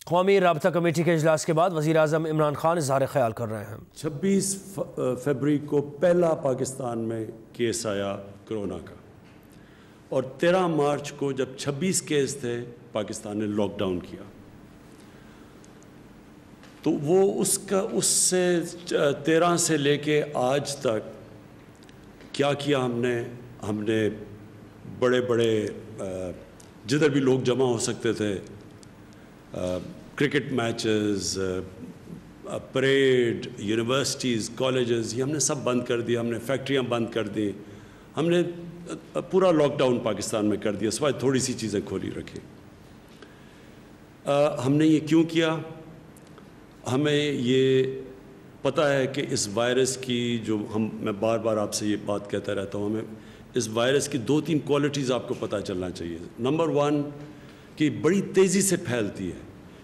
قومی رابطہ کمیٹی کے اجلاس کے بعد وزیر اعظم عمران خان اظہار خیال کر رہے ہیں۔ 26 فروری کو پہلا پاکستان میں کیس آیا کرونا کا، اور 13 مارچ کو جب 26 کیس تھے پاکستان نے لاک ڈاؤن کیا۔ تو وہ اس سے 13 سے لے کے آج تک کیا کیا ہم نے بڑے جدھر بھی لوگ جمع ہو سکتے تھے، cricket matches, parade, universities, colleges, یہ ہم نے سب بند کر دیا، ہم نے فیکٹریاں بند کر دی، ہم نے پورا لاک ڈاؤن پاکستان میں کر دیا، سوائے تھوڑی سی چیزیں کھولی رکھی۔ ہم نے یہ کیوں کیا؟ ہمیں یہ پتہ ہے کہ اس وائرس کی میں بار بار آپ سے یہ بات کہتا رہتا ہوں، ہمیں اس وائرس کی 2-3 کوالٹیز آپ کو پتہ چلنا چاہیے۔ نمبر 1 کہ بڑی تیزی سے پھیلتی ہے،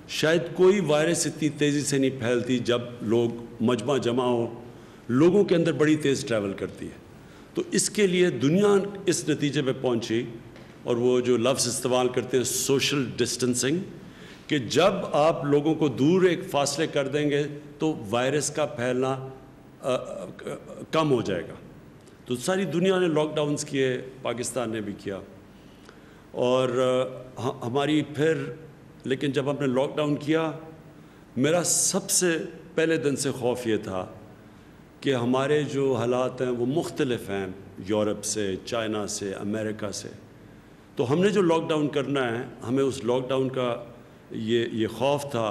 شاید کوئی وائرس اتنی تیزی سے نہیں پھیلتی جب لوگ مجمع جمع ہو، لوگوں کے اندر بڑی تیز ٹریول کرتی ہے۔ تو اس کے لیے دنیا اس نتیجے پہ پہنچی، اور وہ جو لفظ استعمال کرتے ہیں سوشل ڈسٹنسنگ، کہ جب آپ لوگوں کو دور ایک فاصلے کر دیں گے تو وائرس کا پھیلنا کم ہو جائے گا۔ تو ساری دنیا نے لاک ڈاؤنز کیے، پاکستان نے بھی کیا، اور ہماری لیکن جب ہم نے لاک ڈاؤن کیا، میرا سب سے پہلے دن سے خوف یہ تھا کہ ہمارے جو حالات ہیں وہ مختلف ہیں یورپ سے، چائنا سے، امریکہ سے۔ تو ہم نے جو لاک ڈاؤن کرنا ہے، ہمیں اس لاک ڈاؤن کا یہ خوف تھا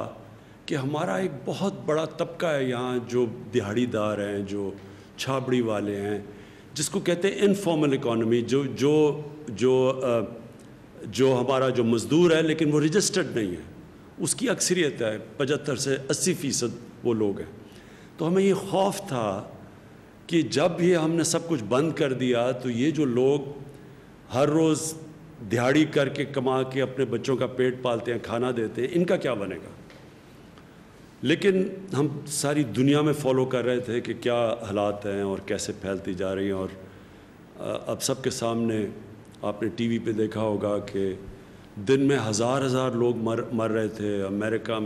کہ ہمارا ایک بہت بڑا طبقہ ہے یہاں جو دہاڑی دار ہیں، جو چھابڑی والے ہیں، جس کو کہتے ہیں انفارمل اکانومی، جو ہمارا جو مزدور ہے لیکن وہ رجسٹرڈ نہیں ہے، اس کی اکثریت ہے، 75 سے 80% وہ لوگ ہیں۔ تو ہمیں یہ خوف تھا کہ جب یہ ہم نے سب کچھ بند کر دیا تو یہ جو لوگ ہر روز دہاڑی کر کے کما کے اپنے بچوں کا پیٹ پالتے ہیں، کھانا دیتے ہیں، ان کا کیا بنے گا؟ لیکن ہم ساری دنیا میں فالو کر رہے تھے کہ کیا حالات ہیں اور کیسے پھیلتی جا رہی ہیں، اور اب سب کے سامنے آپ نے ٹی وی پہ دیکھا ہوگا کہ دن میں ہزار لوگ مر رہے تھے۔ امریکہ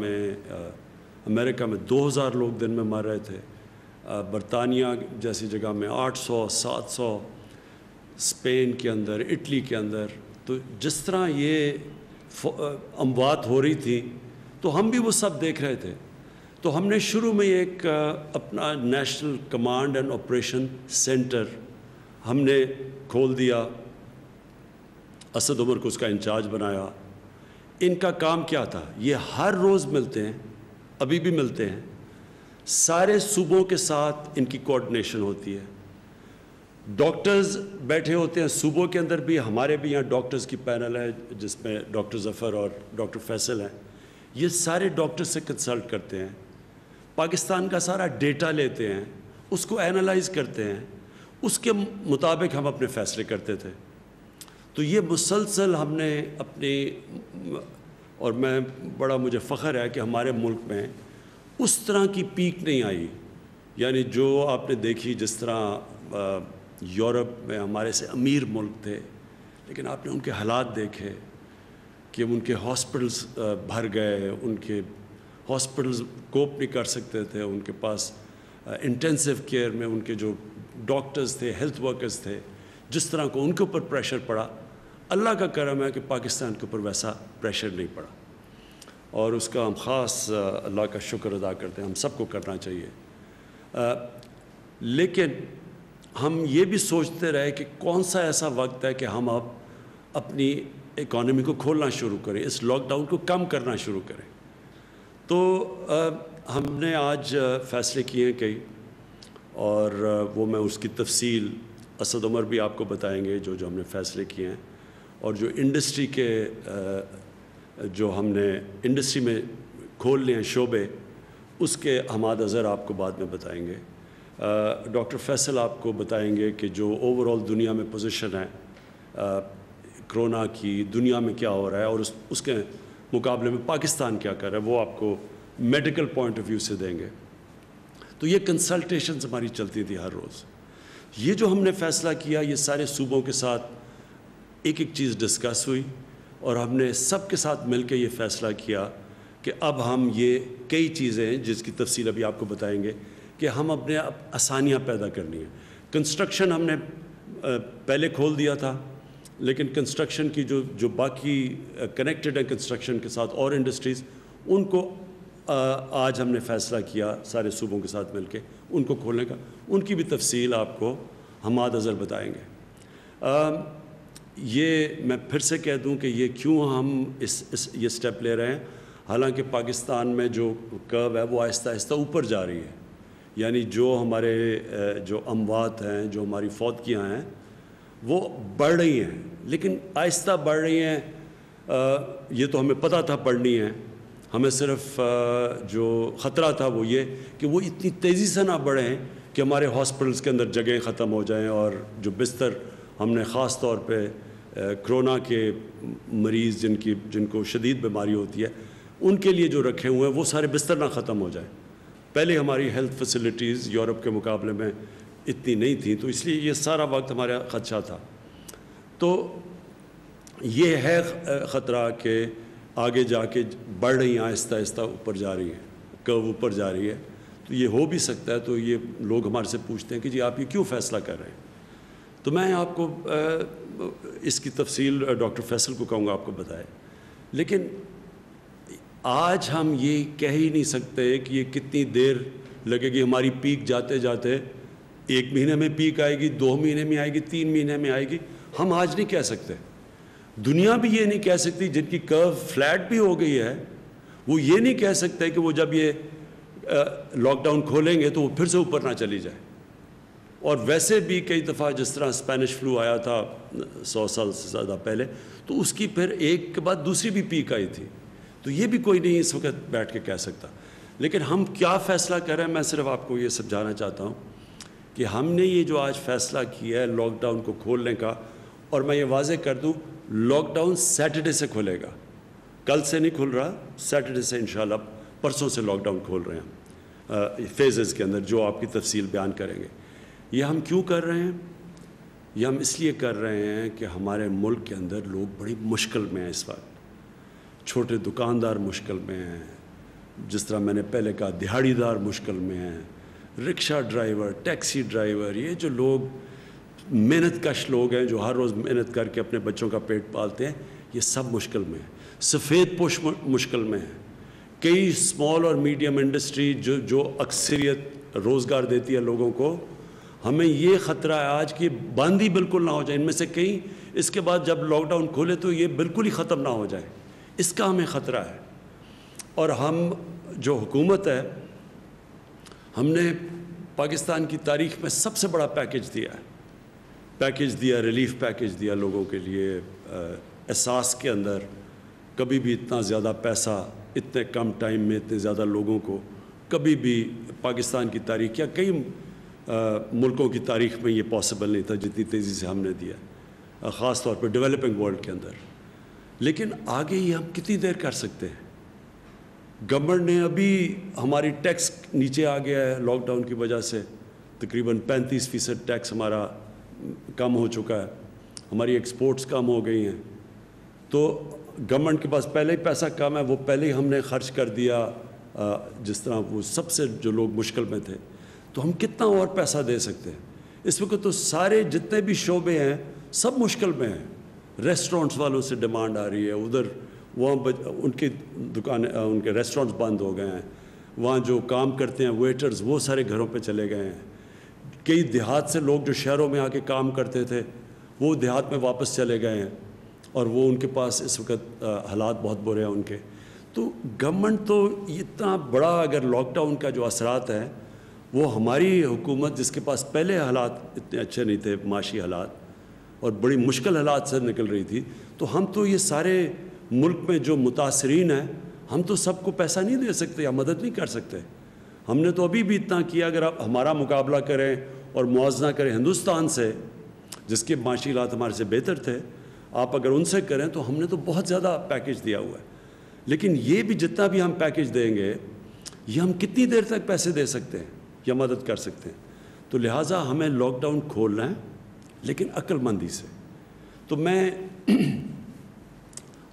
میں 2000 لوگ دن میں مر رہے تھے، برطانیہ جیسی جگہ میں 800 700، اسپین کے اندر، اٹلی کے اندر۔ تو جس طرح یہ اموات ہو رہی تھی تو ہم بھی وہ سب دیکھ رہے تھے۔ تو ہم نے شروع میں ایک اپنا national command and operation centre ہم نے کھول دیا، اسد عمر کو اس کا انچارج بنایا۔ ان کا کام کیا تھا؟ یہ ہر روز ملتے ہیں، ابھی بھی ملتے ہیں، سارے صوبوں کے ساتھ ان کی کوآرڈینیشن ہوتی ہے، ڈاکٹرز بیٹھے ہوتے ہیں صوبوں کے اندر بھی، ہمارے بھی یہاں ڈاکٹرز کی پینل ہے جس میں ڈاکٹر ظفر اور ڈاکٹر فیصل ہیں، یہ سارے ڈاکٹر سے کنسلٹ کرتے ہیں، پاکستان کا سارا ڈیٹا لیتے ہیں، اس کو اینالائز کرتے ہیں، اس کے مطابق ہم اپنے فیصلے کرتے تھے۔ تو یہ مسلسل ہم نے اور مجھے فخر ہے کہ ہمارے ملک میں اس طرح کی پیک نہیں آئی، یعنی جو آپ نے دیکھی جس طرح یورپ میں ہمارے سے امیر ملک تھے، لیکن آپ نے ان کے حالات دیکھے کہ ان کے ہاسپٹلز بھر گئے، ان کے ہاسپٹلز کوپ نہیں کر سکتے تھے، ان کے پاس انٹینسیو کیئر میں ان کے جو ڈاکٹرز تھے، ہیلتھ ورکرز تھے، جس طرح کو ان کے اوپر پریشر پڑا، اللہ کا کرم ہے کہ پاکستان کے اوپر ویسا پریشر نہیں پڑا، اور اس کا ہم خاص اللہ کا شکر ادا کرتے ہیں، ہم سب کو کرنا چاہیے۔ لیکن ہم یہ بھی سوچتے رہے کہ کون سا ایسا وقت ہے کہ ہم اب اپنی اکانومی کو کھولنا شروع کریں، اس لاک ڈاؤن کو کم کرنا شروع کریں۔ تو ہم نے آج فیصلے کیے ہیں کئی، اور وہ میں اس کی تفصیل اسد عمر بھی آپ کو بتائیں گے جو ہم نے فیصلے کیے ہیں، اور جو انڈسٹری کے جو ہم نے انڈسٹری میں کھول لیے ہیں شعبے، اس کے ہمات نظر آپ کو بعد میں بتائیں گے۔ ڈاکٹر فیصل آپ کو بتائیں گے کہ جو اوور آل دنیا میں پوزیشن ہے کرونا کی، دنیا میں کیا ہو رہا ہے، اور اس کے مقابلے میں پاکستان کیا کر رہا ہے، وہ آپ کو میڈیکل پوائنٹ آف ویو سے دیں گے۔ تو یہ کنسلٹیشنز ہماری چلتی تھی ہر روز۔ یہ جو ہم نے فیصلہ کیا، یہ سارے صوبوں کے ساتھ ایک چیز ڈسکس ہوئی، اور ہم نے سب کے ساتھ مل کے یہ فیصلہ کیا کہ اب ہم یہ کئی چیزیں ہیں جس کی تفصیل ابھی آپ کو بتائیں گے کہ ہم اپنے آسانیاں پیدا کرنی ہیں. کنسٹرکشن ہم نے پہلے کھول دیا تھا، لیکن کنسٹرکشن کی جو باقی کنیکٹڈ ہیں کنسٹرکشن کے ساتھ اور انڈسٹریز، ان کو آج ہم نے فیصلہ کیا سارے صوبوں کے ساتھ مل کے ان کو کھولنے کا. ان کی بھی تفصیل آپ کو حماد اظہر بتائیں گے. یہ میں پھر سے کہہ دوں کہ یہ کیوں ہم یہ سٹیپ لے رہے ہیں، حالانکہ پاکستان میں جو کرو ہے وہ آہستہ آہستہ اوپر جا رہی ہے. یعنی جو ہمارے جو اموات ہیں، جو ہماری فوتگیاں ہیں، وہ بڑھ رہی ہیں، لیکن آہستہ بڑھ رہی ہیں. یہ تو ہمیں پتہ تھا بڑھنی ہے. ہمیں صرف جو خطرہ تھا وہ یہ کہ وہ اتنی تیزی سے نہ بڑھیں کہ ہمارے ہاسپٹلس کے اندر جگہیں ختم ہو جائیں، اور جو بستر ہم نے خاص طور پہ کرونا کے مریض جن کو شدید بیماری ہوتی ہے ان کے لیے جو رکھے ہوئے ہیں وہ سارے بستر نہ ختم ہو جائیں. پہلے ہماری ہیلتھ فیسلٹیز یورپ کے مقابلے میں اتنی نہیں تھیں، تو اس لیے یہ سارا وقت ہمارا خدشہ تھا. تو یہ ہے خطرہ کہ آگے جا کے بڑھ رہی ہیں، آہستہ آہستہ اوپر جا رہی ہیں، کرو اوپر جا رہی ہے. تو یہ ہو بھی سکتا ہے. تو یہ لوگ ہمارے سے پوچھتے ہیں کہ جی آپ یہ کیوں فیصلہ کر رہے ہیں. تو میں آپ کو اس کی تفصیل ڈاکٹر فیصل کو کہوں گا آپ کو بتائے. لیکن آج ہم یہ کہہ ہی نہیں سکتے کہ یہ کتنی دیر لگے گی. ہماری پیک جاتے جاتے 1 مہینے میں پیک آئے گی، 2 مہینے میں آئے گی، 3 مہینے میں آئے گی، ہم آج نہیں کہہ سکتے. دنیا بھی یہ نہیں کہہ سکتی، جن کی کرو فلیٹ بھی ہو گئی ہے وہ یہ نہیں کہہ سکتے کہ وہ جب یہ لاک ڈاؤن کھولیں گے تو وہ پھر سے اوپر نہ چلی جائے. اور ویسے بھی کئی دفعہ جس طرح اسپینش فلو آیا تھا 100 سال سے زیادہ پہلے، تو اس کی پھر ایک کے بعد دوسری بھی پیک آئی تھی. تو یہ بھی کوئی نہیں اس وقت بیٹھ کے کہہ سکتا. لیکن ہم کیا فیصلہ کر رہے ہیں، میں صرف آپ کو یہ سمجھانا چاہتا ہوں کہ ہم نے یہ جو آج فیصلہ کیا ہے لاک ڈاؤن کو کھولنے کا، اور میں یہ واضح کر دوں لاک ڈاؤن سیٹرڈے سے کھلے گا، کل سے نہیں کھل رہا، سیٹرڈے سے انشاءاللہ پرسوں سے لاک ڈاؤن کھول رہے ہیں فیزز کے اندر جو آپ کی تفصیل بیان کریں گے. یہ ہم کیوں کر رہے ہیں؟ یہ ہم اس لیے کر رہے ہیں کہ ہمارے ملک کے اندر لوگ بڑی مشکل میں ہیں اس وقت. چھوٹے دکاندار مشکل میں ہیں، جس طرح میں نے پہلے کہا دہاڑی دار مشکل میں ہیں، رکشہ ڈرائیور، ٹیکسی ڈرائیور، یہ جو لوگ محنت کش لوگ ہیں جو ہر روز محنت کر کے اپنے بچوں کا پیٹ پالتے ہیں، یہ سب مشکل میں ہیں. سفید پوش مشکل میں ہیں. کئی اسمال اور میڈیم انڈسٹری جو اکثریت روزگار دیتی ہے لوگوں کو، ہمیں یہ خطرہ ہے آج کہ بند ہی بالکل نہ ہو جائے. ان میں سے کئی اس کے بعد جب لاک ڈاؤن کھولے تو یہ بالکل ہی ختم نہ ہو جائے، اس کا ہمیں خطرہ ہے. اور ہم جو حکومت ہے، ہم نے پاکستان کی تاریخ میں سب سے بڑا پیکیج دیا، ریلیف پیکیج دیا لوگوں کے لیے. احساس کے اندر کبھی بھی اتنا زیادہ پیسہ اتنے کم ٹائم میں اتنے زیادہ لوگوں کو کبھی بھی پاکستان کی تاریخ یا کئی ملکوں کی تاریخ میں یہ پاسبل نہیں تھا جتنی تیزی سے ہم نے دیا، خاص طور پہ ڈیولپنگ ورلڈ کے اندر. لیکن آگے یہ ہم کتنی دیر کر سکتے ہیں؟ گورنمنٹ نے ابھی ہماری ٹیکس نیچے آ گیا ہے لاک ڈاؤن کی وجہ سے، تقریباً 35% ٹیکس ہمارا کم ہو چکا ہے، ہماری ایکسپورٹس کم ہو گئی ہیں. تو گورنمنٹ کے پاس پہلے ہی پیسہ کم ہے، وہ پہلے ہی ہم نے خرچ کر دیا جس طرح وہ سب سے جو لوگ مشکل میں تھے. تو ہم کتنا اور پیسہ دے سکتے ہیں؟ اس وقت تو سارے جتنے بھی شعبے ہیں سب مشکل میں ہیں. ریسٹورنٹس والوں سے ڈیمانڈ آ رہی ہے، ادھر وہاں ان کی دکانیں، ان کے ریسٹورنٹس بند ہو گئے ہیں. وہاں جو کام کرتے ہیں ویٹرز وہ سارے گھروں پہ چلے گئے ہیں. کئی دیہات سے لوگ جو شہروں میں آ کے کام کرتے تھے وہ دیہات میں واپس چلے گئے ہیں، اور وہ ان کے پاس اس وقت حالات بہت برے ہیں ان کے. تو گورنمنٹ تو اتنا بڑا، اگر لاک ڈاؤن کا جو اثرات ہیں وہ ہماری حکومت جس کے پاس پہلے حالات اتنے اچھے نہیں تھے، معاشی حالات، اور بڑی مشکل حالات سے نکل رہی تھی، تو ہم تو یہ سارے ملک میں جو متاثرین ہیں ہم تو سب کو پیسہ نہیں دے سکتے یا مدد نہیں کر سکتے. ہم نے تو ابھی بھی اتنا کیا. اگر آپ ہمارا مقابلہ کریں اور موازنہ کریں ہندوستان سے، جس کے معاشی حالات ہمارے سے بہتر تھے، آپ اگر ان سے کریں تو ہم نے تو بہت زیادہ پیکیج دیا ہوا ہے. لیکن یہ بھی جتنا بھی ہم پیکیج دیں گے، یہ ہم کتنی دیر تک پیسے دے سکتے ہیں یا مدد کر سکتے ہیں؟ تو لہٰذا ہمیں لاک ڈاؤن کھولنا ہے، لیکن عقل مندی سے. تو میں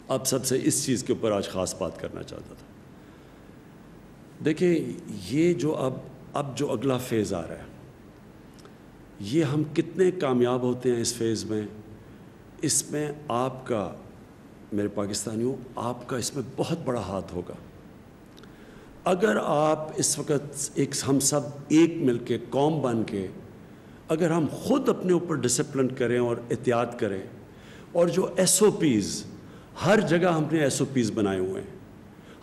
آپ سب سے اس چیز کے اوپر آج خاص بات کرنا چاہتا تھا دیکھیں یہ جو اب جو اگلا فیز آ رہا ہے، یہ ہم کتنے کامیاب ہوتے ہیں اس فیز میں، اس میں آپ کا، میرے پاکستانیوں، آپ کا اس میں بہت بڑا ہاتھ ہوگا۔ اگر آپ اس وقت ہم سب ایک مل کے قوم بن کے اگر ہم خود اپنے اوپر ڈسپلن کریں اور احتیاط کریں، اور جو ایس او پیز، ہر جگہ ہم نے ایس او پیز بنائے ہوئے ہیں،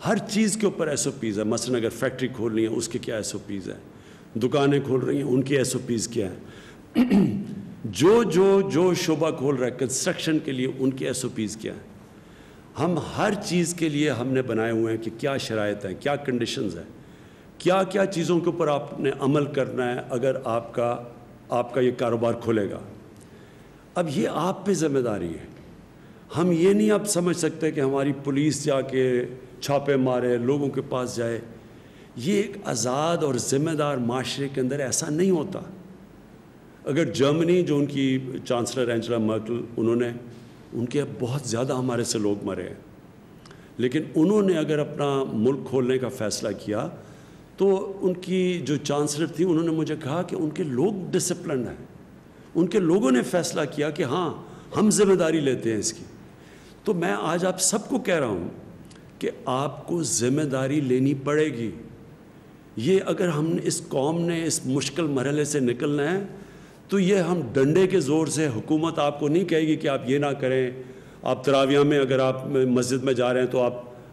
ہر چیز کے اوپر ایس او پیز ہے۔ مثلا اگر فیکٹری کھول رہی ہیں اس کے کیا ایس او پیز ہیں، دکانیں کھول رہی ہیں ان کی ایس او پیز کیا ہیں، جو شعبہ کھول رہا ہے کنسٹرکشن کے لیے ان کی ایس او پیز کیا ہیں۔ ہم ہر چیز کے لیے ہم نے بنائے ہوئے ہیں کہ کیا شرائط ہیں، کیا کنڈیشنز ہیں، کیا کیا چیزوں کے اوپر آپ نے عمل کرنا ہے اگر آپ کا یہ کاروبار کھلے گا۔ اب یہ آپ پہ ذمہ داری ہے۔ ہم یہ نہیں اب سمجھ سکتے کہ ہماری پولیس جا کے چھاپے مارے، لوگوں کے پاس جائے۔ یہ ایک آزاد اور ذمہ دار معاشرے کے اندر ایسا نہیں ہوتا۔ اگر جرمنی، جو ان کی چانسلر اینجلا مرکل، ان کے بہت زیادہ ہمارے سے لوگ مرے ہیں، لیکن انہوں نے اگر اپنا ملک کھولنے کا فیصلہ کیا تو ان کی جو چانسلر تھی انہوں نے مجھے کہا کہ ان کے لوگ ڈسپلنڈ ہیں، ان کے لوگوں نے فیصلہ کیا کہ ہاں ہم ذمہ داری لیتے ہیں اس کی۔ تو میں آج آپ سب کو کہہ رہا ہوں کہ آپ کو ذمہ داری لینی پڑے گی۔ یہ اگر ہم اس قوم نے اس مشکل مرحلے سے نکلنا ہے تو یہ ہم ڈنڈے کے زور سے، حکومت آپ کو نہیں کہے گی کہ آپ یہ نہ کریں، آپ تراویح میں اگر آپ مسجد میں جا رہے ہیں تو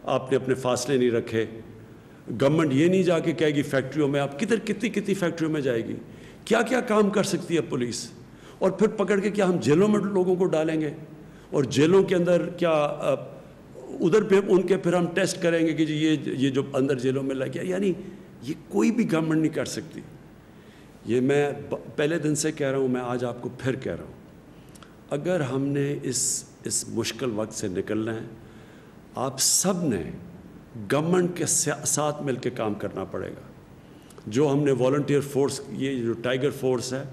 آپ نے اپنے فاصلے نہیں رکھے۔ گورنمنٹ یہ نہیں جا کے کہے گی فیکٹریوں میں، آپ کتنی فیکٹریوں میں جائے گی، کیا کیا کام کر سکتی ہے پولیس، اور پھر پکڑ کے کیا ہم جیلوں میں لوگوں کو ڈالیں گے، اور جیلوں کے اندر کیا ادھر پہ ان کے پھر ہم ٹیسٹ کریں گے کہ جی یہ جو اندر جیلوں میں لگ گیا۔ یعنی یہ کوئی بھی گورنمنٹ نہیں کر سکتی۔ یہ میں پہلے دن سے کہہ رہا ہوں، میں آج آپ کو پھر کہہ رہا ہوں، اگر ہم نے اس مشکل وقت سے نکلنا ہے، آپ سب نے گورنمنٹ کے ساتھ مل کے کام کرنا پڑے گا۔ جو ہم نے والنٹیئر فورس، یہ جو ٹائیگر فورس ہے،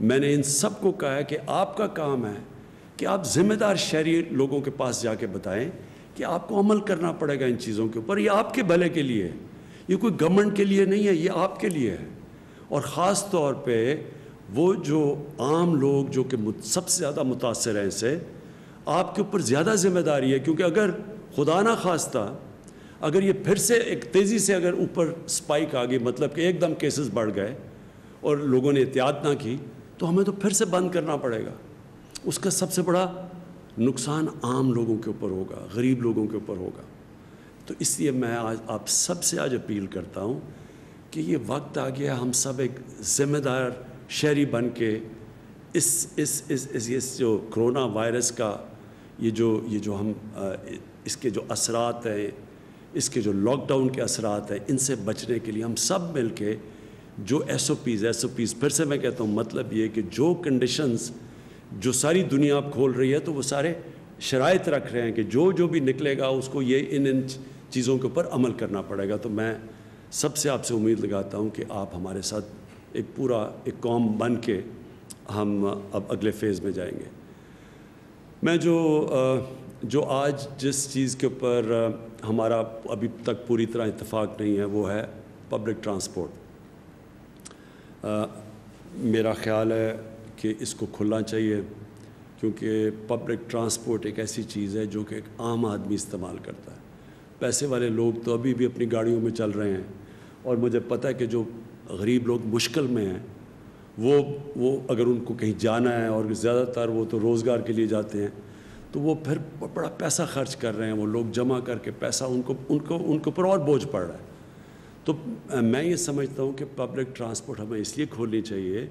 میں نے ان سب کو کہا ہے کہ آپ کا کام ہے کہ آپ ذمہ دار شہری لوگوں کے پاس جا کے بتائیں کہ آپ کو عمل کرنا پڑے گا ان چیزوں کے اوپر۔ یہ آپ کے بھلے کے لیے ہے، یہ کوئی گورنمنٹ کے لیے نہیں ہے، یہ آپ کے لیے ہے۔ اور خاص طور پہ وہ جو عام لوگ جو کہ سب سے زیادہ متاثر ہیں، اس سے آپ کے اوپر زیادہ ذمہ داری ہے، کیونکہ اگر خدا نہ خواستہ اگر یہ پھر سے ایک تیزی سے اگر اوپر سپائک آ گئی، مطلب کہ ایک دم کیسز بڑھ گئے اور لوگوں نے احتیاط نہ کی، تو ہمیں تو پھر سے بند کرنا پڑے گا۔ اس کا سب سے بڑا نقصان عام لوگوں کے اوپر ہوگا، غریب لوگوں کے اوپر ہوگا۔ تو اس لیے میں آج آپ سب سے آج اپیل کرتا ہوں کہ یہ وقت آ گیا، ہم سب ایک ذمہ دار شہری بن کے اس جو کرونا وائرس کا یہ جو ہم اس کے جو اثرات ہیں، اس کے جو لاک ڈاؤن کے اثرات ہیں، ان سے بچنے کے لیے ہم سب مل کے جو ایس او پیز پھر سے میں کہتا ہوں، مطلب یہ کہ جو کنڈیشنز جو ساری دنیا اب کھول رہی ہے تو وہ سارے شرائط رکھ رہے ہیں کہ جو بھی نکلے گا اس کو یہ ان چیزوں کے اوپر عمل کرنا پڑے گا۔ تو میں سب سے آپ سے امید لگاتا ہوں کہ آپ ہمارے ساتھ ایک قوم بن کے ہم اب اگلے فیز میں جائیں گے۔ میں جو آج جس چیز کے اوپر ہمارا ابھی تک پوری طرح اتفاق نہیں ہے وہ ہے پبلک ٹرانسپورٹ۔ میرا خیال ہے کہ اس کو کھلنا چاہیے، کیونکہ پبلک ٹرانسپورٹ ایک ایسی چیز ہے جو کہ ایک عام آدمی استعمال کرتا ہے۔ پیسے والے لوگ تو ابھی بھی اپنی گاڑیوں میں چل رہے ہیں، اور مجھے پتہ ہے کہ جو غریب لوگ مشکل میں ہیں وہ اگر ان کو کہیں جانا ہے، اور زیادہ تر وہ تو روزگار کے لیے جاتے ہیں، تو وہ پھر بڑا پیسہ خرچ کر رہے ہیں، وہ لوگ جمع کر کے پیسہ ان کے اوپر اور بوجھ پڑ رہا ہے۔ تو میں یہ سمجھتا ہوں کہ پبلک ٹرانسپورٹ ہمیں اس لیے کھولنی چاہیے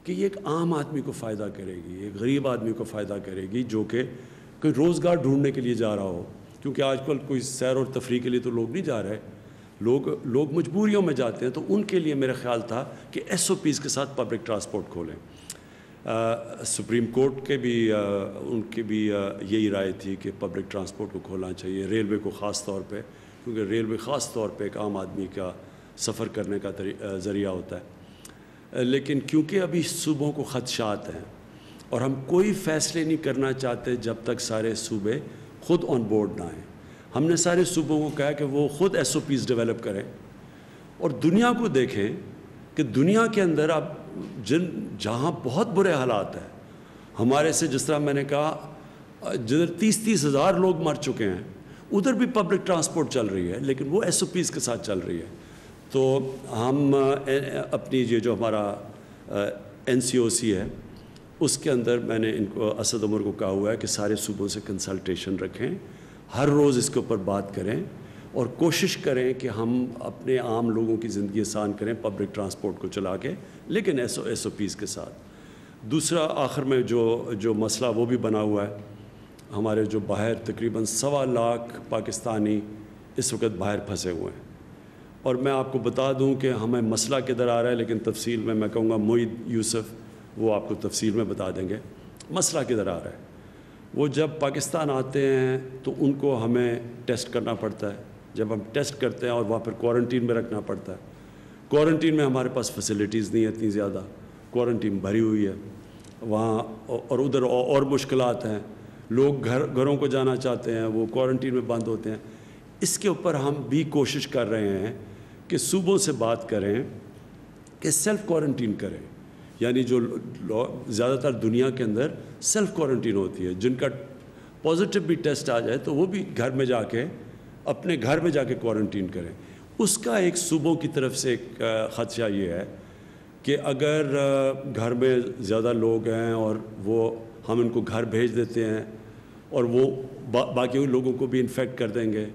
کہ یہ ایک عام آدمی کو فائدہ کرے گی، ایک غریب آدمی کو فائدہ کرے گی جو کہ کوئی روزگار ڈھونڈنے کے لیے جا رہا ہو، کیونکہ آج کل کوئی سیر اور تفریح کے لیے تو لوگ نہیں جا رہے، لوگ مجبوریوں میں جاتے ہیں۔ تو ان کے لیے میرا خیال تھا کہ ایس او پیز کے ساتھ پبلک ٹرانسپورٹ کھولیں۔ سپریم کورٹ کے بھی ان کی بھی یہی رائے تھی کہ پبلک ٹرانسپورٹ کو کھولنا چاہیے، ریلوے کو خاص طور پہ، کیونکہ ریلوے خاص طور پہ ایک عام آدمی کا سفر کرنے کا ذریعہ ہوتا ہے۔ لیکن کیونکہ ابھی صوبوں کو خدشات ہیں اور ہم کوئی فیصلے نہیں کرنا چاہتے جب تک سارے صوبے خود آن بورڈ نہ آئیں، ہم نے سارے صوبوں کو کہا کہ وہ خود ایس او پیز ڈیولپ کریں، اور دنیا کو دیکھیں کہ دنیا کے اندر اب جہاں بہت برے حالات ہیں ہمارے سے، جس طرح میں نے کہا جدھر 30 ہزار لوگ مر چکے ہیں ادھر بھی پبلک ٹرانسپورٹ چل رہی ہے، لیکن وہ ایس او پیز کے ساتھ چل رہی ہے. تو ہم اپنی یہ جو ہمارا NCOC ہے اس کے اندر میں نے ان کو اسد عمر کو کہا ہوا ہے کہ سارے صوبوں سے کنسلٹیشن رکھیں، ہر روز اس کے اوپر بات کریں اور کوشش کریں کہ ہم اپنے عام لوگوں کی زندگی آسان کریں پبلک ٹرانسپورٹ کو چلا کے، لیکن ایس او پیز کے ساتھ. دوسرا آخر میں جو مسئلہ وہ بھی بنا ہوا ہے، ہمارے جو باہر تقریباً 1.25 لاکھ پاکستانی اس وقت باہر پھنسے ہوئے ہیں. اور میں آپ کو بتا دوں کہ ہمیں مسئلہ کدھر آ رہا ہے، لیکن تفصیل میں کہوں گا معید یوسف وہ آپ کو تفصیل میں بتا دیں گے مسئلہ کدھر آ رہا ہے. وہ جب پاکستان آتے ہیں تو ان کو ہمیں ٹیسٹ کرنا پڑتا ہے، جب ہم ٹیسٹ کرتے ہیں اور وہاں پر کوارنٹین میں رکھنا پڑتا ہے. کوارنٹین میں ہمارے پاس فیسلٹیز نہیں ہیں اتنی زیادہ، کوارنٹین بھری ہوئی ہے وہاں، اور ادھر اور مشکلات ہیں، لوگ گھروں کو جانا چاہتے ہیں وہ کوارنٹین میں بند ہوتے ہیں. اس کے اوپر ہم بھی کوشش کر رہے ہیں کہ صوبوں سے بات کریں کہ سیلف کوارنٹین کریں، یعنی جو زیادہ تر دنیا کے اندر سیلف کوارنٹین ہوتی ہے، جن کا پازیٹیو بھی ٹیسٹ آ جائے تو وہ بھی گھر میں جا کے اپنے گھر میں جا کے کوارنٹین کریں. اس کا ایک صوبوں کی طرف سے ایک خدشہ یہ ہے کہ اگر گھر میں زیادہ لوگ ہیں اور وہ ہم ان کو گھر بھیج دیتے ہیں اور وہ باقی لوگوں کو بھی انفیکٹ کر دیں گے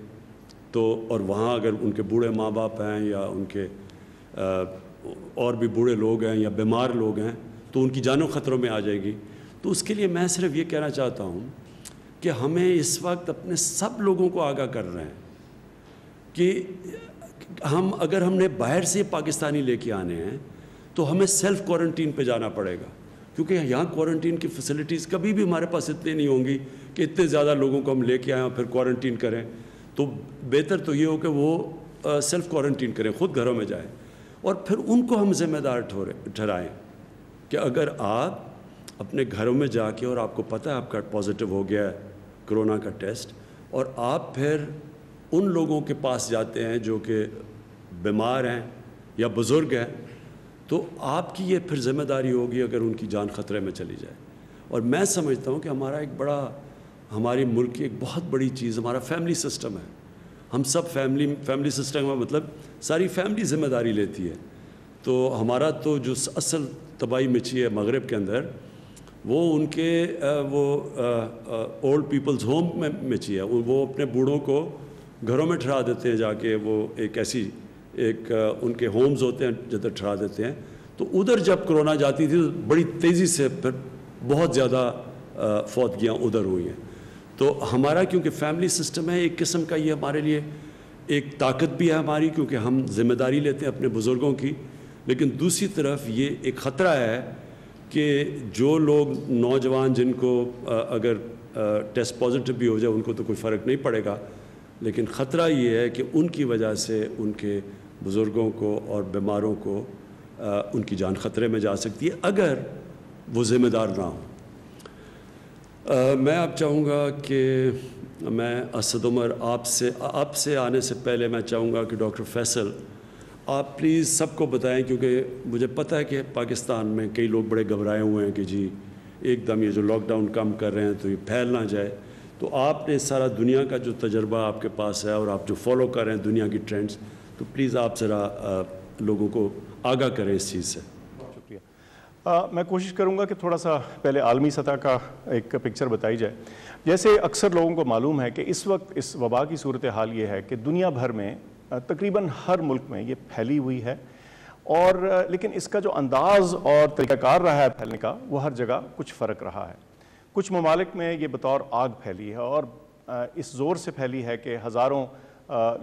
تو، اور وہاں اگر ان کے بوڑھے ماں باپ ہیں یا ان کے اور بھی بوڑھے لوگ ہیں یا بیمار لوگ ہیں تو ان کی جانوں خطروں میں آ جائے گی. تو اس کے لیے میں صرف یہ کہنا چاہتا ہوں کہ ہمیں اس وقت اپنے سب لوگوں کو آگاہ کر رہے ہیں کہ اگر ہم نے باہر سے پاکستانی لے کے آنے ہیں تو ہمیں سیلف کوارنٹین پہ جانا پڑے گا، کیونکہ یہاں کوارنٹین کی فیسلٹیز کبھی بھی ہمارے پاس اتنی نہیں ہوں گی کہ اتنے زیادہ لوگوں کو ہم لے کے آئیں اور پھر کوارنٹین کریں. تو بہتر تو یہ ہو کہ وہ سیلف کوارنٹین کریں، خود گھروں میں جائیں، اور پھر ان کو ہم ذمہ دار ٹھہرائیں کہ اگر آپ اپنے گھروں میں جا کے اور آپ کو پتہ ہے آپ کا پازیٹیو ہو گیا ہے کرونا کا ٹیسٹ، اور آپ پھر ان لوگوں کے پاس جاتے ہیں جو کہ بیمار ہیں یا بزرگ ہیں، تو آپ کی یہ پھر ذمہ داری ہوگی اگر ان کی جان خطرے میں چلی جائے. اور میں سمجھتا ہوں کہ ہمارا ایک بڑا، ہماری ملک کی ایک بہت بڑی چیز ہمارا فیملی سسٹم ہے. ہم سب فیملی سسٹم کا مطلب ساری فیملی ذمہ داری لیتی ہے. تو ہمارا تو جو اصل تباہی مچی ہے مغرب کے اندر وہ ان کے وہ اولڈ پیپلز ہوم میں مچی ہے. وہ اپنے بوڑھوں کو گھروں میں ٹھہرا دیتے ہیں جا کے، وہ ایک ایسی ان کے ہومز ہوتے ہیں جدھر ٹھہرا دیتے ہیں. تو ادھر جب کرونا جاتی تھی تو بڑی تیزی سے پھر بہت زیادہ فوتگیاں ادھر ہوئی ہیں. تو ہمارا کیونکہ فیملی سسٹم ہے ایک قسم کا، یہ ہمارے لیے ایک طاقت بھی ہے ہماری، کیونکہ ہم ذمہ داری لیتے ہیں اپنے بزرگوں کی. لیکن دوسری طرف یہ ایک خطرہ ہے کہ جو لوگ نوجوان جن کو اگر ٹیسٹ پازیٹیو بھی ہو جائے ان کو تو کوئی فرق نہیں پڑے گا، لیکن خطرہ یہ ہے کہ ان کی وجہ سے ان کے بزرگوں کو اور بیماروں کو ان کی جان خطرے میں جا سکتی ہے اگر وہ ذمہ دار نہ ہوں. میں اب چاہوں گا کہ میں اسد عمر آپ سے آنے سے پہلے میں چاہوں گا کہ ڈاکٹر فیصل آپ پلیز سب کو بتائیں، کیونکہ مجھے پتہ ہے کہ پاکستان میں کئی لوگ بڑے گھبرائے ہوئے ہیں کہ جی ایک دم یہ جو لاک ڈاؤن کم کر رہے ہیں تو یہ پھیل نہ جائے. تو آپ نے سارا دنیا کا جو تجربہ آپ کے پاس ہے اور آپ جو فالو کر رہے ہیں دنیا کی ٹرینڈز، تو پلیز آپ ذرا لوگوں کو آگاہ کریں اس چیز سے. شکریہ. میں کوشش کروں گا کہ تھوڑا سا پہلے عالمی سطح کا ایک پکچر بتائی جائے. جیسے اکثر لوگوں کو معلوم ہے کہ اس وقت اس وبا کی صورتحال یہ ہے کہ دنیا بھر میں تقریباً ہر ملک میں یہ پھیلی ہوئی ہے، اور لیکن اس کا جو انداز اور طریقہ کار رہا ہے پھیلنے کا وہ ہر جگہ کچھ فرق رہا ہے. کچھ ممالک میں یہ بطور آگ پھیلی ہے اور اس زور سے پھیلی ہے کہ ہزاروں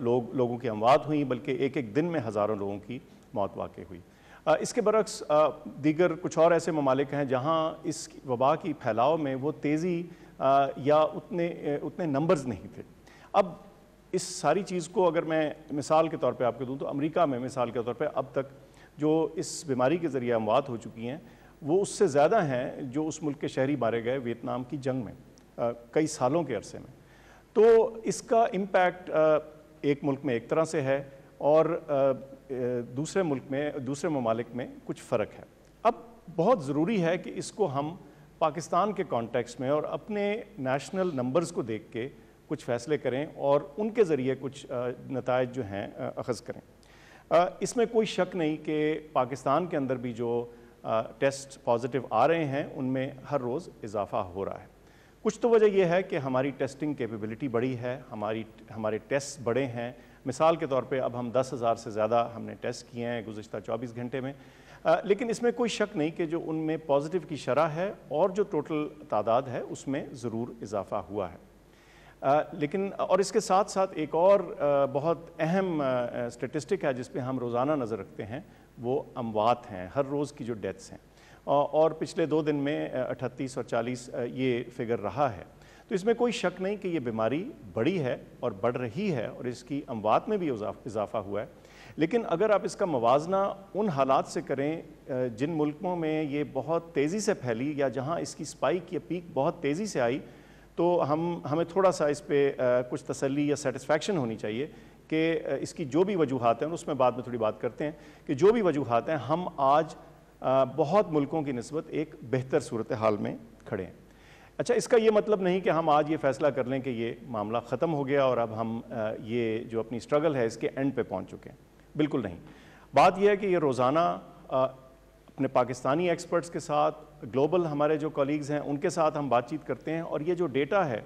لوگوں کی اموات ہوئیں، بلکہ ایک ایک دن میں ہزاروں لوگوں کی موت واقع ہوئی. اس کے برعکس دیگر کچھ اور ایسے ممالک ہیں جہاں اس وبا کی پھیلاؤ میں وہ تیزی یا اتنے نمبرز نہیں تھے. اب اس ساری چیز کو اگر میں مثال کے طور پہ آپ کو دوں تو امریکہ میں مثال کے طور پہ اب تک جو اس بیماری کے ذریعے اموات ہو چکی ہیں وہ اس سے زیادہ ہیں جو اس ملک کے شہری مارے گئے ویتنام کی جنگ میں کئی سالوں کے عرصے میں. تو اس کا امپیکٹ ایک ملک میں ایک طرح سے ہے اور دوسرے ملک میں دوسرے ممالک میں کچھ فرق ہے۔ اب بہت ضروری ہے کہ اس کو ہم پاکستان کے کانٹیکسٹ میں اور اپنے نیشنل نمبرز کو دیکھ کے کچھ فیصلے کریں اور ان کے ذریعے کچھ نتائج جو ہیں اخذ کریں۔ اس میں کوئی شک نہیں کہ پاکستان کے اندر بھی جو ٹیسٹ پازیٹیو آ رہے ہیں ان میں ہر روز اضافہ ہو رہا ہے۔ کچھ تو وجہ یہ ہے کہ ہماری ٹیسٹنگ کیپیبلٹی بڑی ہے، ہمارے ٹیسٹ بڑے ہیں۔ مثال کے طور پہ اب ہم 10,000 سے زیادہ ہم نے ٹیسٹ کیے ہیں گزشتہ 24 گھنٹے میں، لیکن اس میں کوئی شک نہیں کہ جو ان میں پازیٹیو کی شرح ہے اور جو ٹوٹل تعداد ہے اس میں ضرور اضافہ ہوا ہے۔ لیکن اور اس کے ساتھ ساتھ ایک اور بہت اہم اسٹیٹسٹک ہے جس پہ ہم روزانہ نظر رکھتے ہیں، وہ اموات ہیں، ہر روز کی جو ڈیتھس ہیں، اور پچھلے 2 دن میں 38 اور 40 یہ فگر رہا ہے۔ تو اس میں کوئی شک نہیں کہ یہ بیماری بڑی ہے اور بڑھ رہی ہے اور اس کی اموات میں بھی اضافہ ہوا ہے۔ لیکن اگر آپ اس کا موازنہ ان حالات سے کریں جن ملکوں میں یہ بہت تیزی سے پھیلی یا جہاں اس کی سپائک یا پیک بہت تیزی سے آئی، تو ہمیں تھوڑا سا اس پہ کچھ تسلی یا سیٹسفیکشن ہونی چاہیے کہ اس کی جو بھی وجوہات ہیں، اس میں بعد میں تھوڑی بات کرتے ہیں کہ جو بھی وجوہات ہیں، ہم آج بہت ملکوں کی نسبت ایک بہتر صورتحال میں کھڑے ہیں۔ اچھا، اس کا یہ مطلب نہیں کہ ہم آج یہ فیصلہ کر لیں کہ یہ معاملہ ختم ہو گیا اور اب ہم یہ جو اپنی سٹرگل ہے اس کے اینڈ پہ پہنچ چکے ہیں، بالکل نہیں۔ بات یہ ہے کہ یہ روزانہ اپنے پاکستانی ایکسپرٹس کے ساتھ، گلوبل ہمارے جو کولیگز ہیں ان کے ساتھ ہم بات چیت کرتے ہیں، اور یہ جو ڈیٹا ہے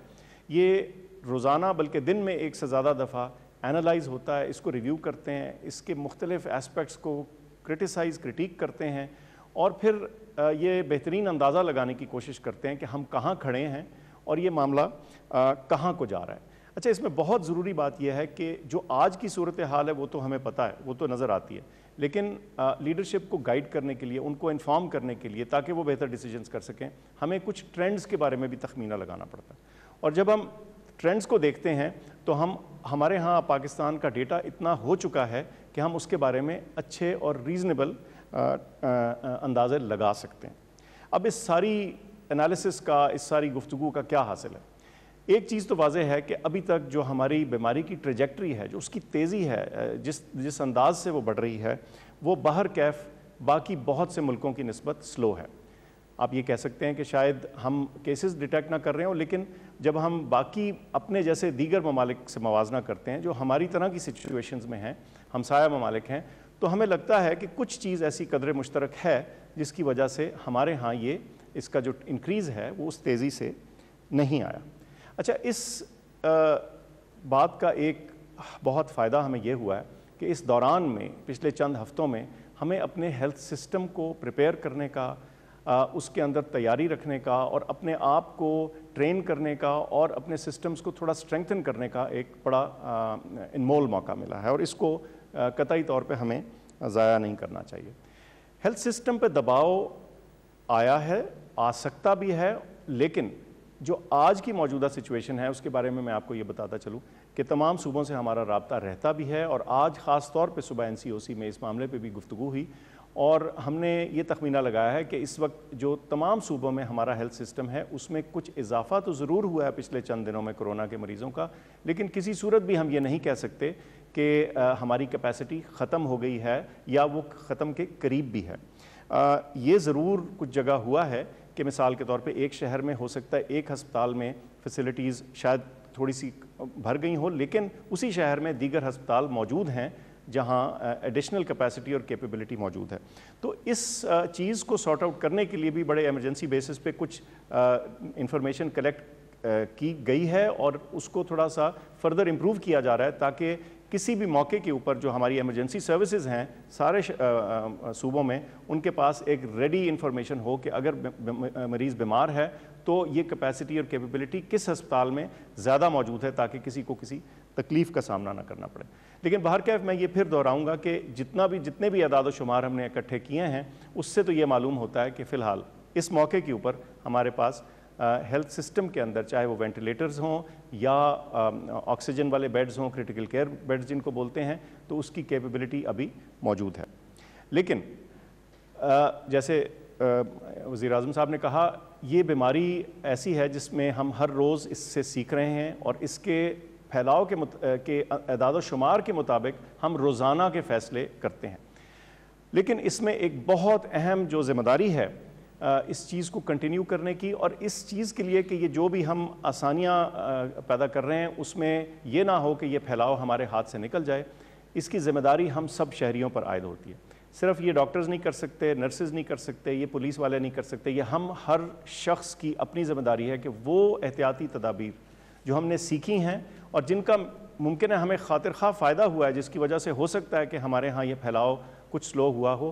یہ روزانہ بلکہ دن میں 1 سے زیادہ دفعہ اینالائز ہوتا ہے، اس کو ریویو کرتے ہیں، اس کے مختلف ایسپیکٹس کو کریٹیک کرتے ہیں، اور پھر یہ بہترین اندازہ لگانے کی کوشش کرتے ہیں کہ ہم کہاں کھڑے ہیں اور یہ معاملہ کہاں کو جا رہا ہے۔ اچھا، اس میں بہت ضروری بات یہ ہے کہ جو آج کی صورتحال ہے وہ تو ہمیں پتہ ہے، وہ تو نظر آتی ہے، لیکن لیڈرشپ کو گائیڈ کرنے کے لیے، ان کو انفارم کرنے کے لیے تاکہ وہ بہتر ڈیسیجنز کر سکیں، ہمیں کچھ ٹرینڈز کے بارے میں بھی تخمینہ لگانا پڑتا ہے۔ اور جب ہم ٹرینڈز کو دیکھتے ہیں تو ہمارے ہاں پاکستان کا ڈیٹا اتنا ہو چکا ہے کہ ہم اس کے بارے میں اچھے اور ریزنیبل اندازے لگا سکتے ہیں۔ اب اس ساری انالیسس کا، اس ساری گفتگو کا کیا حاصل ہے؟ ایک چیز تو واضح ہے کہ ابھی تک جو ہماری بیماری کی ٹریجیکٹری ہے، جو اس کی تیزی ہے، جس انداز سے وہ بڑھ رہی ہے، وہ باہر کیف باقی بہت سے ملکوں کی نسبت سلو ہے۔ آپ یہ کہہ سکتے ہیں کہ شاید ہم کیسز ڈیٹیکٹ نہ کر رہے ہوں، لیکن جب ہم باقی اپنے جیسے دیگر ممالک سے موازنہ کرتے ہیں جو ہماری طرح کی سچویشنز میں ہیں، ہمسایہ ممالک ہیں، تو ہمیں لگتا ہے کہ کچھ چیز ایسی قدر مشترک ہے جس کی وجہ سے ہمارے ہاں اس کا جو انکریز ہے وہ اس تیزی سے نہیں آیا۔ اچھا، اس بات کا ایک بہت فائدہ ہمیں یہ ہوا ہے کہ اس دوران میں پچھلے چند ہفتوں میں ہمیں اپنے ہیلتھ سسٹم کو پریپیئر کرنے کا، اس کے اندر تیاری رکھنے کا اور اپنے آپ کو ٹرین کرنے کا اور اپنے سسٹمز کو تھوڑا اسٹرینگتھن کرنے کا ایک بڑا انمول موقع ملا ہے، اور اس کو قطعی طور پہ ہمیں ضائع نہیں کرنا چاہیے۔ ہیلتھ سسٹم پہ دباؤ آیا ہے، آ سکتا بھی ہے، لیکن جو آج کی موجودہ سچویشن ہے اس کے بارے میں آپ کو یہ بتاتا چلوں کہ تمام صوبوں سے ہمارا رابطہ رہتا بھی ہے، اور آج خاص طور پہ صبح NCOC میں اس معاملے پہ بھی گفتگو ہوئی، اور ہم نے یہ تخمینہ لگایا ہے کہ اس وقت جو تمام صوبوں میں ہمارا ہیلتھ سسٹم ہے اس میں کچھ اضافہ تو ضرور ہوا ہے پچھلے چند دنوں میں کورونا کے مریضوں کا، لیکن کسی صورت بھی ہم یہ نہیں کہہ سکتے کہ ہماری کیپیسٹی ختم ہو گئی ہے یا وہ ختم کے قریب بھی ہے۔ یہ ضرور کچھ جگہ ہوا ہے کہ مثال کے طور پہ ایک شہر میں ہو سکتا ہے ایک ہسپتال میں فیسلٹیز شاید تھوڑی سی بھر گئی ہوں، لیکن اسی شہر میں دیگر ہسپتال موجود ہیں جہاں ایڈیشنل کیپیسٹی اور کیپیبلٹی موجود ہے۔ تو اس چیز کو سارٹ آؤٹ کرنے کے لیے بھی بڑے ایمرجنسی بیسس پہ کچھ انفارمیشن کلیکٹ کی گئی ہے اور اس کو تھوڑا سا فردر امپروو کیا جا رہا ہے تاکہ کسی بھی موقع کے اوپر جو ہماری ایمرجنسی سروسز ہیں سارے صوبوں میں ان کے پاس ایک ریڈی انفارمیشن ہو کہ اگر مریض بیمار ہے تو یہ کیپیسٹی اور کیپیبلٹی کس ہسپتال میں زیادہ موجود ہے تاکہ کسی کو کسی تکلیف کا سامنا نہ کرنا پڑے۔ لیکن بہرکیف میں یہ پھر دہراؤں گا کہ جتنے بھی اعداد و شمار ہم نے اکٹھے کیے ہیں اس سے تو یہ معلوم ہوتا ہے کہ فی الحال اس موقع کے اوپر ہمارے پاس ہیلتھ سسٹم کے اندر چاہے وہ وینٹیلیٹرز ہوں یا آکسیجن والے بیڈز ہوں، کریٹیکل کیئر بیڈز جن کو بولتے ہیں، تو اس کی کیپیبلٹی ابھی موجود ہے۔ لیکن جیسے وزیر اعظم صاحب نے کہا، یہ بیماری ایسی ہے جس میں ہم ہر روز اس سے سیکھ رہے ہیں اور اس کے پھیلاؤ کے اعداد و شمار کے مطابق ہم روزانہ کے فیصلے کرتے ہیں، لیکن اس میں ایک بہت اہم جو ذمہ داری ہے اس چیز کو کنٹینیو کرنے کی، اور اس چیز کے لیے کہ یہ جو بھی ہم آسانیاں پیدا کر رہے ہیں اس میں یہ نہ ہو کہ یہ پھیلاؤ ہمارے ہاتھ سے نکل جائے، اس کی ذمہ داری ہم سب شہریوں پر عائد ہوتی ہے۔ صرف یہ ڈاکٹرز نہیں کر سکتے، نرسز نہیں کر سکتے، یہ پولیس والے نہیں کر سکتے، یہ ہم ہر شخص کی اپنی ذمہ داری ہے کہ وہ احتیاطی تدابیر جو ہم نے سیکھی ہیں اور جن کا ممکن ہے ہمیں خاطر خواہ فائدہ ہوا ہے، جس کی وجہ سے ہو سکتا ہے کہ ہمارے ہاں یہ پھیلاؤ کچھ سلو ہوا ہو،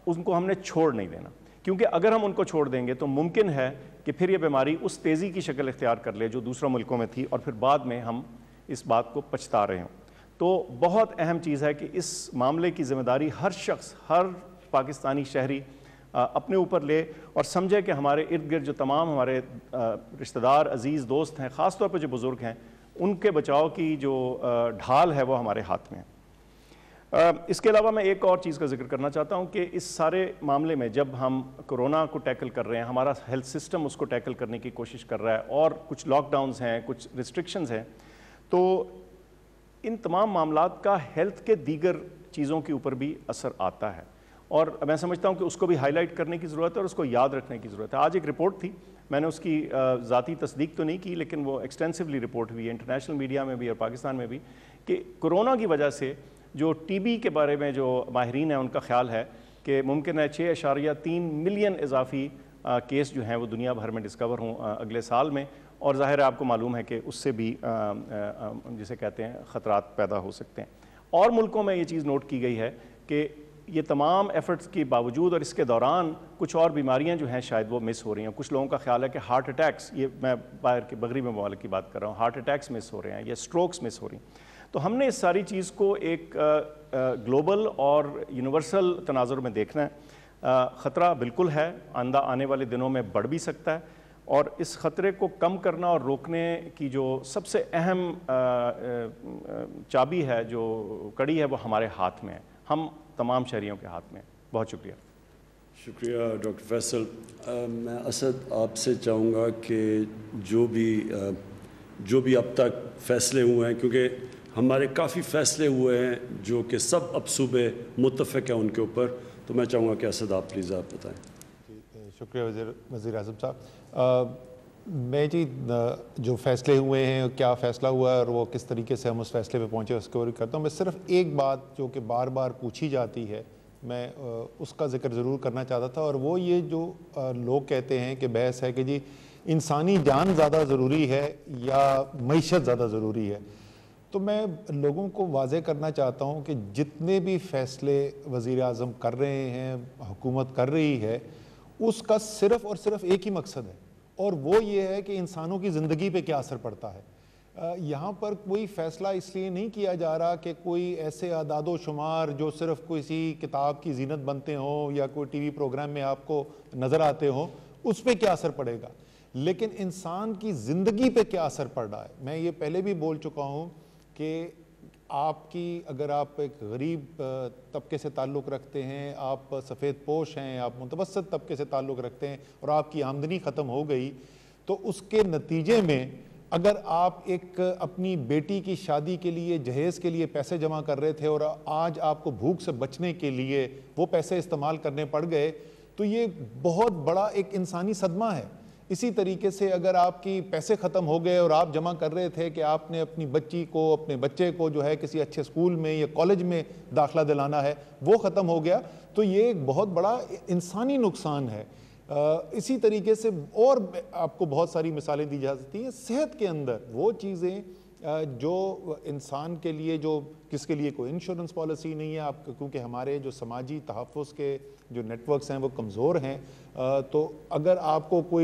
ان کو ہم نے چھوڑ نہیں دینا، کیونکہ اگر ہم ان کو چھوڑ دیں گے تو ممکن ہے کہ پھر یہ بیماری اس تیزی کی شکل اختیار کر لے جو دوسروں ملکوں میں تھی، اور پھر بعد میں ہم اس بات کو پچھتا رہے ہوں۔ تو بہت اہم چیز ہے کہ اس معاملے کی ذمہ داری ہر شخص، ہر پاکستانی شہری اپنے اوپر لے اور سمجھے کہ ہمارے ارد گرد جو تمام ہمارے رشتہ دار، عزیز، دوست ہیں، خاص طور پہ جو بزرگ ہیں، ان کے بچاؤ کی جو ڈھال ہے وہ ہمارے ہاتھ میں ہے۔ اس کے علاوہ میں ایک اور چیز کا ذکر کرنا چاہتا ہوں کہ اس سارے معاملے میں جب ہم کرونا کو ٹیکل کر رہے ہیں، ہمارا ہیلتھ سسٹم اس کو ٹیکل کرنے کی کوشش کر رہا ہے اور کچھ لاک ڈاؤنز ہیں، کچھ ریسٹرکشنز ہیں، تو ان تمام معاملات کا ہیلتھ کے دیگر چیزوں کے اوپر بھی اثر آتا ہے، اور میں سمجھتا ہوں کہ اس کو بھی ہائی لائٹ کرنے کی ضرورت ہے اور اس کو یاد رکھنے کی ضرورت ہے۔ آج ایک رپورٹ تھی، میں نے اس کی ذاتی تصدیق تو نہیں کی، لیکن وہ ایکسٹینسولی رپورٹ ہوئی ہے انٹرنیشنل میڈیا میں بھی اور پاکستان میں بھی، کہ کرونا کی وجہ سے جو ٹی بی کے بارے میں جو ماہرین ہیں ان کا خیال ہے کہ ممکن ہے 6.3 ملین اضافی کیس جو ہیں وہ دنیا بھر میں ڈسکور ہوں اگلے سال میں، اور ظاہر ہے آپ کو معلوم ہے کہ اس سے بھی جسے کہتے ہیں خطرات پیدا ہو سکتے ہیں۔ اور ملکوں میں یہ چیز نوٹ کی گئی ہے کہ یہ تمام ایفرٹس کے باوجود اور اس کے دوران کچھ اور بیماریاں جو ہیں شاید وہ مس ہو رہی ہیں۔ کچھ لوگوں کا خیال ہے کہ ہارٹ اٹیکس، یہ میں باہر کے مغربی ممالک کی بات کر رہا ہوں، ہارٹ اٹیکس مس ہو رہے ہیں یا اسٹروکس مس ہو رہی ہیں۔ تو ہم نے اس ساری چیز کو ایک گلوبل اور یونیورسل تناظر میں دیکھنا ہے۔ خطرہ بالکل ہے، آنے والے دنوں میں بڑھ بھی سکتا ہے، اور اس خطرے کو کم کرنا اور روکنے کی جو سب سے اہم چابی ہے، جو کڑی ہے، وہ ہمارے ہاتھ میں ہے، ہم تمام شہریوں کے ہاتھ میں ہے۔ بہت شکریہ۔ شکریہ ڈاکٹر فیصل۔ میں اسد آپ سے چاہوں گا کہ جو بھی اب تک فیصلے ہوئے ہیں، کیونکہ ہمارے کافی فیصلے ہوئے ہیں جو کہ سب اب صوبے متفق ہیں ان کے اوپر، تو میں چاہوں گا کہ اسد آپ پلیز آپ بتائیں۔ شکریہ وزیر اعظم صاحب۔ میں جی جو فیصلے ہوئے ہیں، کیا فیصلہ ہوا ہے اور وہ کس طریقے سے ہم اس فیصلے پہ پہنچے اس کو کرتا ہوں۔ میں صرف ایک بات جو کہ بار بار پوچھی جاتی ہے، میں اس کا ذکر ضرور کرنا چاہتا تھا، اور وہ یہ جو لوگ کہتے ہیں کہ بحث ہے کہ جی انسانی جان زیادہ ضروری ہے یا معیشت زیادہ ضروری ہے، تو میں لوگوں کو واضح کرنا چاہتا ہوں کہ جتنے بھی فیصلے وزیر اعظم کر رہے ہیں، حکومت کر رہی ہے، اس کا صرف اور صرف ایک ہی مقصد ہے، اور وہ یہ ہے کہ انسانوں کی زندگی پہ کیا اثر پڑتا ہے۔ یہاں پر کوئی فیصلہ اس لیے نہیں کیا جا رہا کہ کوئی ایسے اعداد و شمار جو صرف کسی کتاب کی زینت بنتے ہوں یا کوئی ٹی وی پروگرام میں آپ کو نظر آتے ہوں، اس پہ کیا اثر پڑے گا، لیکن انسان کی زندگی پہ کیا اثر پڑ رہا ہے۔ میں یہ پہلے بھی بول چکا ہوں کہ اگر آپ ایک غریب طبقے سے تعلق رکھتے ہیں، آپ سفید پوش ہیں، آپ متوسط طبقے سے تعلق رکھتے ہیں، اور آپ کی آمدنی ختم ہو گئی، تو اس کے نتیجے میں اگر آپ ایک اپنی بیٹی کی شادی کے لیے، جہیز کے لیے پیسے جمع کر رہے تھے اور آج آپ کو بھوک سے بچنے کے لیے وہ پیسے استعمال کرنے پڑ گئے، تو یہ بہت بڑا ایک انسانی صدمہ ہے۔ اسی طریقے سے اگر آپ کی پیسے ختم ہو گئے اور آپ جمع کر رہے تھے کہ آپ نے اپنی بچی کو، اپنے بچے کو جو ہے کسی اچھے اسکول میں یا کالج میں داخلہ دلانا ہے، وہ ختم ہو گیا، تو یہ ایک بہت بڑا انسانی نقصان ہے۔ اسی طریقے سے اور آپ کو بہت ساری مثالیں دی جا سکتی ہیں۔ صحت کے اندر وہ چیزیں جو انسان کے لیے، جو کس کے لیے کوئی انشورنس پالیسی نہیں ہے، آپ کیونکہ ہمارے جو سماجی تحفظ کے جو نیٹ ورکس ہیں وہ کمزور ہیں، تو اگر آپ کو کوئی